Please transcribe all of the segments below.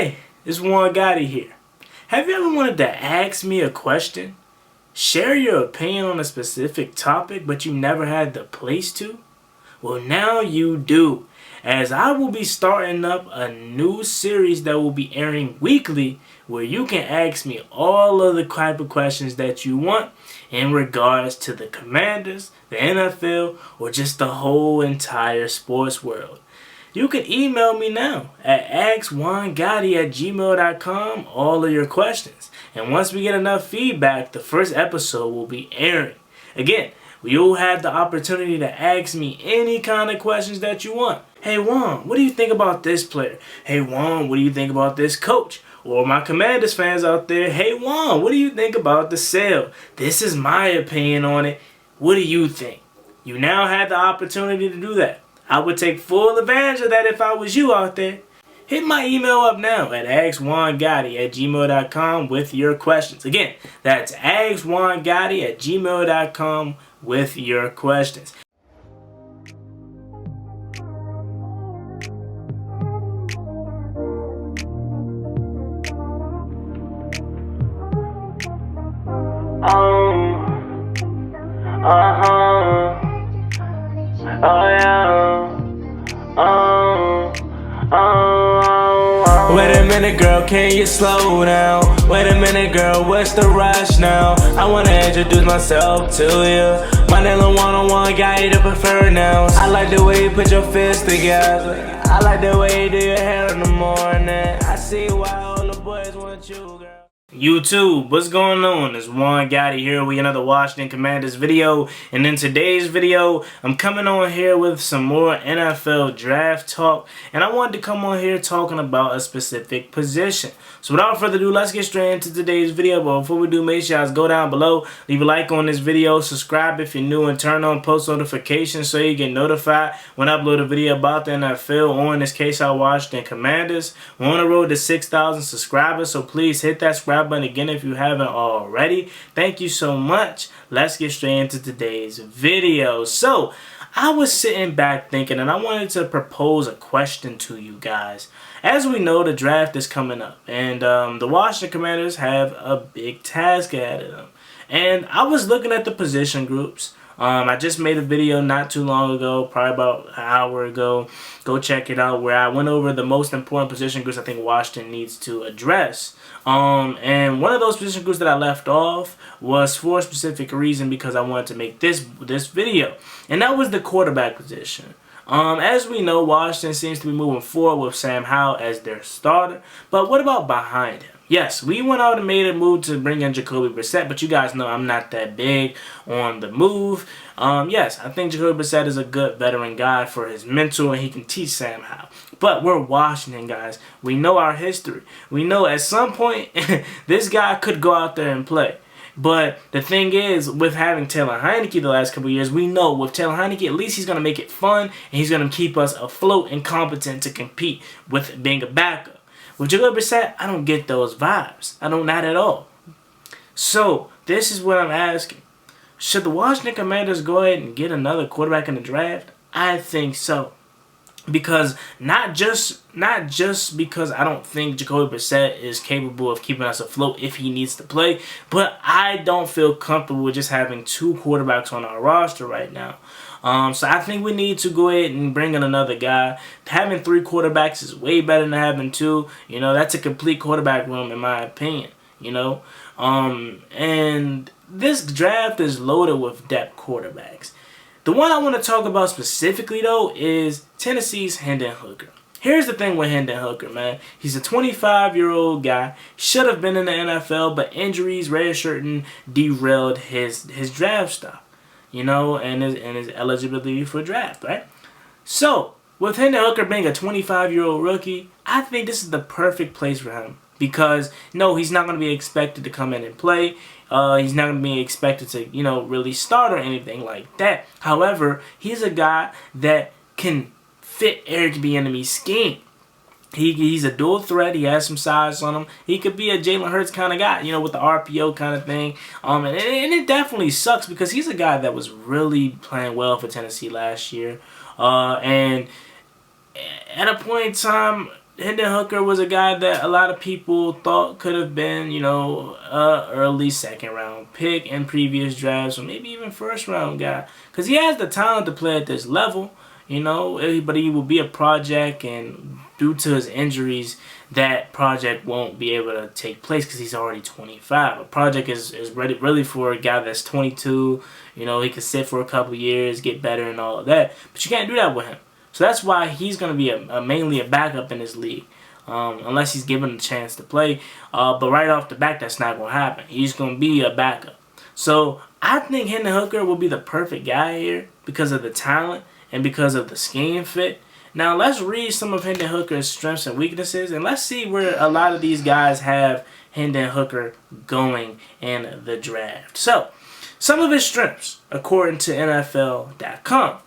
Hey, it's Juan Gotti here. Have you ever wanted to ask me a question? Share your opinion on a specific topic, but you never had the place to? Well, now you do, as I will be starting up a new series that will be airing weekly where you can ask me all of the type of questions that you want in regards to the Commanders, the NFL, or just the whole entire sports world. You can email me now at juangottibusiness@gmail.com all of your questions. And once we get enough feedback, the first episode will be airing. Again, you'll have the opportunity to ask me any kind of questions that you want. Hey Juan, what do you think about this player? Hey Juan, what do you think about this coach? Or my Commanders fans out there, hey Juan, what do you think about the sale? This is my opinion on it. What do you think? You now have the opportunity to do that. I would take full advantage of that if I was you out there. Hit my email up now at juangottibusiness@gmail.com with your questions. Again, that's juangottibusiness@gmail.com with your questions. Wait a minute, girl, can you slow down? Wait a minute, girl, what's the rush now? I wanna introduce myself to you. My name is one-on-one guy to prefer now. I like the way you put your fists together. I like the way you do your hair in the morning. I see why all the boys want you, girl. YouTube, what's going on? It's Juan Gotti here with another Washington Commanders video, and in today's video I'm coming on here with some more NFL draft talk, and I wanted to come on here talking about a specific position. So without further ado, let's get straight into today's video. But before we do, make sure you guys go down below, leave a like on this video, subscribe if you're new, and turn on post notifications so you get notified when I upload a video about the NFL, or in this case our Washington Commanders. We're on the road to 6,000 subscribers, so please hit that subscribe button again if you haven't already. Thank you so much. Let's get straight into today's video. So I was sitting back thinking, and I wanted to propose a question to you guys. As we know, the draft is coming up, and the Washington Commanders have a big task ahead of them. And I was looking at the position groups. I just made a video not too long ago, probably about an hour ago. Go check it out, where I went over the most important position groups I think Washington needs to address. And one of those position groups that I left off was for a specific reason, because I wanted to make this video, and that was the quarterback position. As we know, Washington seems to be moving forward with Sam Howell as their starter, but what about behind him? Yes, we went out and made a move to bring in Jacoby Brissett, but you guys know I'm not that big on the move. Yes, I think Jacoby Brissett is a good veteran guy for his mentor, and he can teach Sam Howell. But we're Washington, guys. We know our history. We know at some point this guy could go out there and play. But the thing is, with having Taylor Heinicke the last couple of years, we know with Taylor Heinicke, at least he's going to make it fun, and he's going to keep us afloat and competent to compete with being a backup. With Jacoby Brissett, I don't get those vibes. I don't, not at all. So, this is what I'm asking. Should the Washington Commanders go ahead and get another quarterback in the draft? I think so. Because not just because I don't think Jacoby Brissett is capable of keeping us afloat if he needs to play, but I don't feel comfortable with just having two quarterbacks on our roster right now. So I think we need to go ahead and bring in another guy. Having three quarterbacks is way better than having two. You know, that's a complete quarterback room in my opinion. You know, and this draft is loaded with depth quarterbacks. The one I want to talk about specifically, though, is Tennessee's Hendon Hooker. Here's the thing with Hendon Hooker, man. He's a 25-year-old guy. Should have been in the NFL, but injuries, redshirting, derailed his draft stock, you know, and his eligibility for draft, right? So, with Hendon Hooker being a 25-year-old rookie, I think this is the perfect place for him. Because, no, he's not going to be expected to come in and play. He's not going to be expected to, you know, really start or anything like that. However, he's a guy that can fit Eric Bieniemy's scheme. He's a dual threat. He has some size on him. He could be a Jalen Hurts kind of guy, you know, with the RPO kind of thing. And it definitely sucks because he's a guy that was really playing well for Tennessee last year. And at a point in time, Hendon Hooker was a guy that a lot of people thought could have been, you know, early second round pick in previous drafts, or maybe even first round guy, because he has the talent to play at this level, you know. But he will be a project, and due to his injuries, that project won't be able to take place because he's already 25. A project is ready really for a guy that's 22. You know, he could sit for a couple years, get better, and all of that. But you can't do that with him. So that's why he's going to be mainly a backup in this league, unless he's given a chance to play. But right off the bat, that's not going to happen. He's going to be a backup. So I think Hendon Hooker will be the perfect guy here because of the talent and because of the scheme fit. Now let's read some of Hendon Hooker's strengths and weaknesses, and let's see where a lot of these guys have Hendon Hooker going in the draft. So, some of his strengths, according to NFL.com.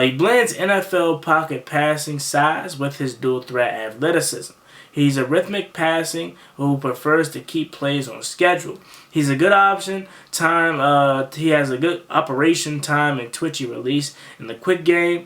He blends NFL pocket passing size with his dual threat athleticism. He's a rhythmic passing who prefers to keep plays on schedule. He's a good option time. He has a good operation time and twitchy release in the quick game.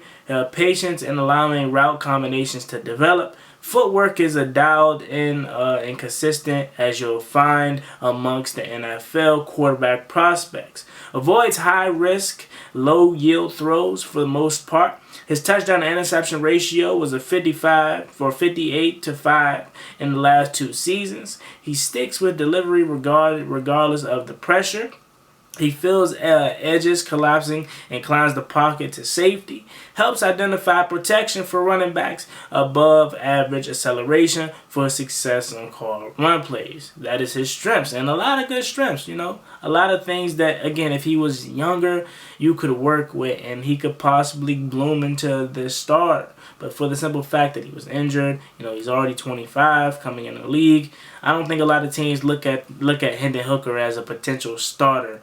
Patience in allowing route combinations to develop. Footwork is a dialed in and consistent, as you'll find amongst the NFL quarterback prospects. Avoids high risk, low yield throws for the most part. His touchdown to interception ratio was a 58-5 in the last 2 seasons. He sticks with delivery regardless of the pressure. He fills edges collapsing and climbs the pocket to safety. Helps identify protection for running backs. Above average acceleration for success on called run plays. That is his strengths, and a lot of good strengths, you know. A lot of things that, again, if he was younger, you could work with, and he could possibly bloom into this starter. But for the simple fact that he was injured, you know, he's already 25 coming in the league. I don't think a lot of teams look at Hendon Hooker as a potential starter.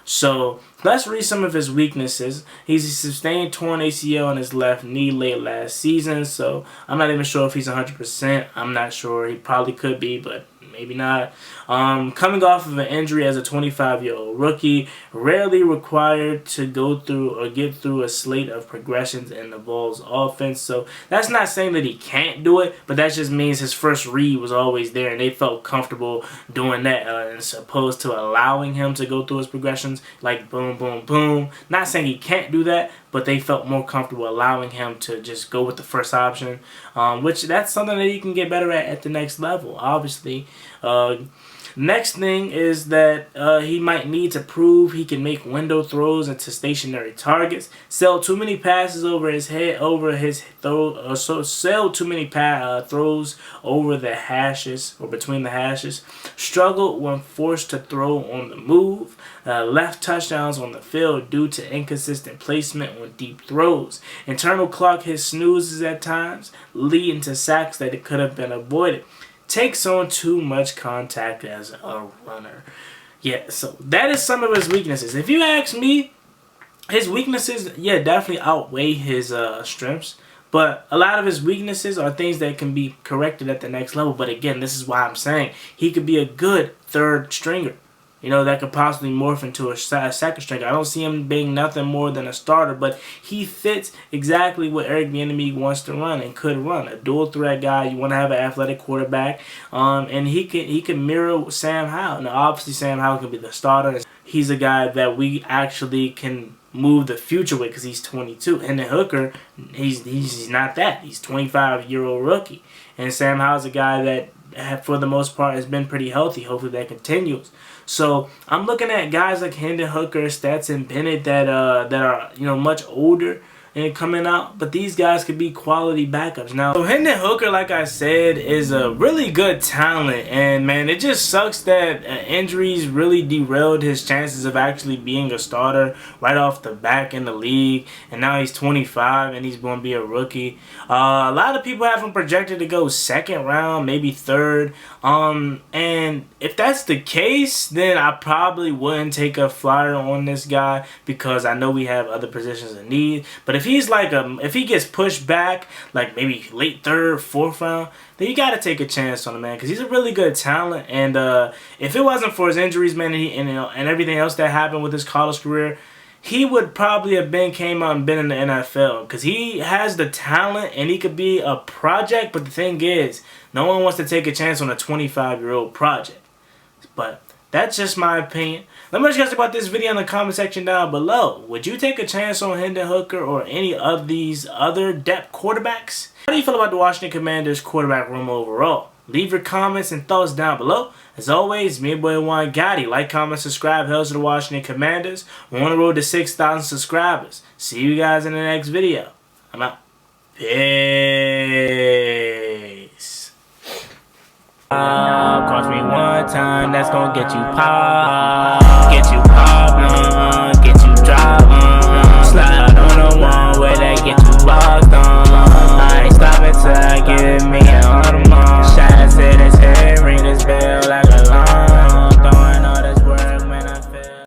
So let's read some of his weaknesses. He's a sustained torn ACL in his left knee late last season, so I'm not even sure if he's 100%. I'm not sure. He probably could be, but maybe not. Coming off of an injury as a 25-year-old rookie, rarely required to go through or get through a slate of progressions in the Bulls offense. So that's not saying that he can't do it, but that just means his first read was always there, and they felt comfortable doing that as opposed to allowing him to go through his progressions like boom, boom, boom. Not saying he can't do that, but they felt more comfortable allowing him to just go with the first option, which that's something that he can get better at the next level, obviously. Next thing is that he might need to prove he can make window throws into stationary targets. Sell too many passes over his head, sell too many throws over the hashes or between the hashes. Struggled when forced to throw on the move. Left touchdowns on the field due to inconsistent placement on deep throws. Internal clock his snoozes at times, leading to sacks that it could have been avoided. Takes on too much contact as a runner. Yeah, so that is some of his weaknesses. If you ask me, his weaknesses, yeah, definitely outweigh his strengths. But a lot of his weaknesses are things that can be corrected at the next level. But again, this is why I'm saying he could be a good third stringer. You know, that could possibly morph into a second stringer. I don't see him being nothing more than a starter, but he fits exactly what Eric Bieniemy wants to run and could run. A dual threat guy. You want to have an athletic quarterback, and he can mirror Sam Howell. Now, obviously, Sam Howell can be the starter. He's a guy that we actually can move the future with because he's 22. And then Hooker, he's not that. He's 25-year-old rookie, and Sam Howell's a guy that, for the most part, has been pretty healthy. Hopefully that continues. So I'm looking at guys like Hendon Hooker, Stetson Bennett that are, you know, much older and coming out, but these guys could be quality backups. Now, so Hendon Hooker, like I said, is a really good talent, and man, it just sucks that injuries really derailed his chances of actually being a starter right off the back in the league. And now he's 25 and he's going to be a rookie. A lot of people have him projected to go second round, maybe third. And if that's the case, then I probably wouldn't take a flyer on this guy because I know we have other positions in need. But if he's like if he gets pushed back, like maybe late third, fourth round, then you got to take a chance on him, man, because he's a really good talent. And if it wasn't for his injuries, man, and everything else that happened with his college career, he would probably have came out and been in the NFL, because he has the talent and he could be a project. But the thing is, no one wants to take a chance on a 25-year-old project. But that's just my opinion. Let me know what you guys think about this video in the comment section down below. Would you take a chance on Hendon Hooker or any of these other depth quarterbacks? How do you feel about the Washington Commanders quarterback room overall? Leave your comments and thoughts down below. As always, me and boy Juan Gotti. Like, comment, subscribe. Hails to the Washington Commanders. We're on the road to 6,000 subscribers. See you guys in the next video. I'm out. Peace. Cost me one time, that's gonna get you popped. Get you popped.